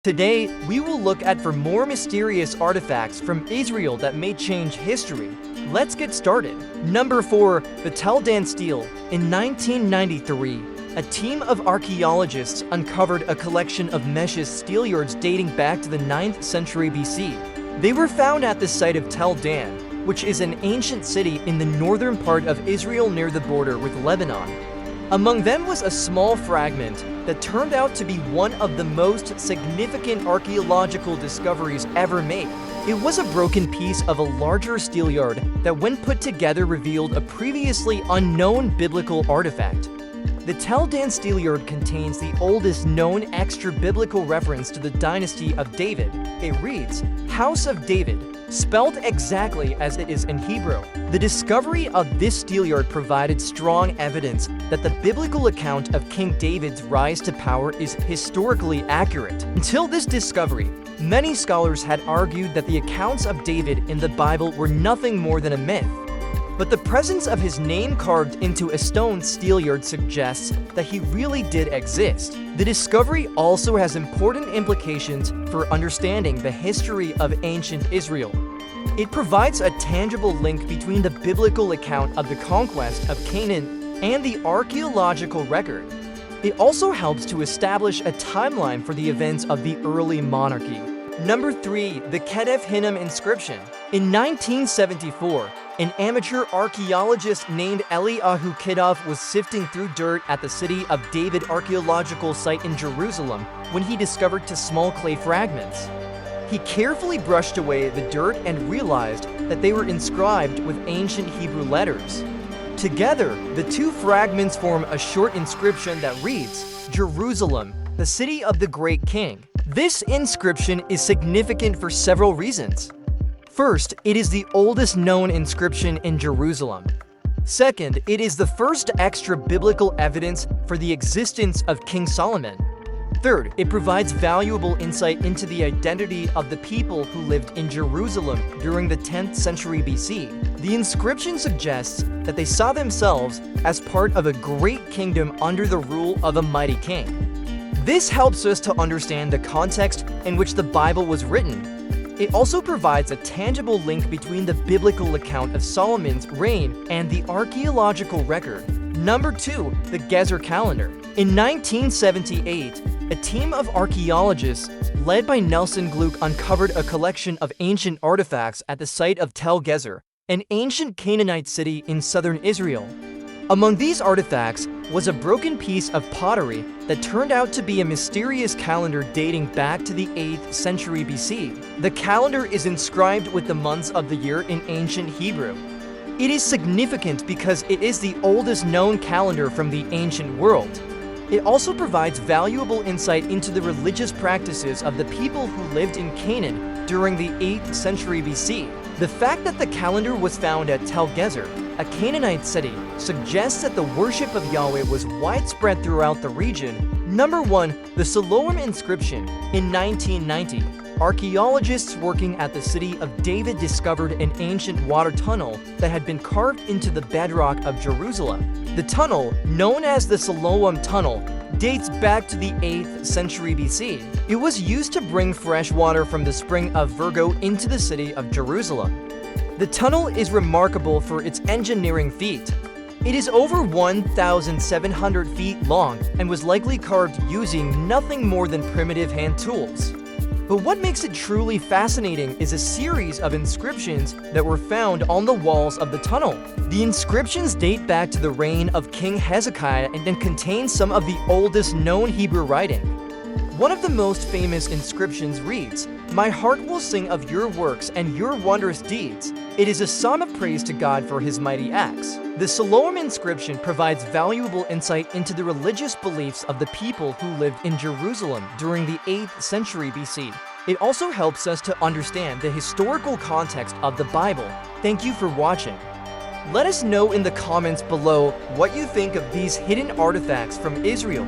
Today, we will look at more mysterious artifacts from Israel that may change history. Let's get started. Number 4. The Tel Dan Stele. In 1993, a team of archaeologists uncovered a collection of Meshes steelyards dating back to the 9th century BC. They were found at the site of Tel Dan, which is an ancient city in the northern part of Israel near the border with Lebanon. Among them was a small fragment that turned out to be one of the most significant archaeological discoveries ever made. It was a broken piece of a larger steelyard that, when put together, revealed a previously unknown biblical artifact. The Tel Dan steelyard contains the oldest known extra-biblical reference to the dynasty of David. It reads, "House of David," spelled exactly as it is in Hebrew. The discovery of this steelyard provided strong evidence that the biblical account of King David's rise to power is historically accurate. Until this discovery, many scholars had argued that the accounts of David in the Bible were nothing more than a myth. But the presence of his name carved into a stone steelyard suggests that he really did exist. The discovery also has important implications for understanding the history of ancient Israel. It provides a tangible link between the biblical account of the conquest of Canaan and the archaeological record. It also helps to establish a timeline for the events of the early monarchy. Number 3. The Kedef Hinnom inscription. In 1974, an amateur archaeologist named Eliyahu Kedef was sifting through dirt at the City of David archaeological site in Jerusalem when he discovered two small clay fragments. He carefully brushed away the dirt and realized that they were inscribed with ancient Hebrew letters. Together, the two fragments form a short inscription that reads, "Jerusalem, the city of the great king." This inscription is significant for several reasons. First, it is the oldest known inscription in Jerusalem. Second, it is the first extra-biblical evidence for the existence of King Solomon. Third, it provides valuable insight into the identity of the people who lived in Jerusalem during the 10th century BC. The inscription suggests that they saw themselves as part of a great kingdom under the rule of a mighty king. This helps us to understand the context in which the Bible was written. It also provides a tangible link between the biblical account of Solomon's reign and the archaeological record. Number 2. The Gezer calendar. In 1978, a team of archaeologists led by Nelson Gluck uncovered a collection of ancient artifacts at the site of Tel Gezer, an ancient Canaanite city in southern Israel. Among these artifacts was a broken piece of pottery that turned out to be a mysterious calendar dating back to the 8th century BC. The calendar is inscribed with the months of the year in ancient Hebrew. It is significant because it is the oldest known calendar from the ancient world. It also provides valuable insight into the religious practices of the people who lived in Canaan during the 8th century BC. The fact that the calendar was found at Tel Gezer, a Canaanite city, suggests that the worship of Yahweh was widespread throughout the region. Number 1. The Siloam inscription. In 1990, archaeologists working at the City of David discovered an ancient water tunnel that had been carved into the bedrock of Jerusalem. The tunnel, known as the Siloam Tunnel, dates back to the 8th century BC. It was used to bring fresh water from the spring of Virgo into the city of Jerusalem. The tunnel is remarkable for its engineering feat. It is over 1,700 feet long and was likely carved using nothing more than primitive hand tools. But what makes it truly fascinating is a series of inscriptions that were found on the walls of the tunnel. The inscriptions date back to the reign of King Hezekiah and contain some of the oldest known Hebrew writing. One of the most famous inscriptions reads, "My heart will sing of your works and your wondrous deeds." It is a psalm of praise to God for his mighty acts. The Siloam inscription provides valuable insight into the religious beliefs of the people who lived in Jerusalem during the 8th century BC. It also helps us to understand the historical context of the Bible. Thank you for watching. Let us know in the comments below what you think of these hidden artifacts from Israel.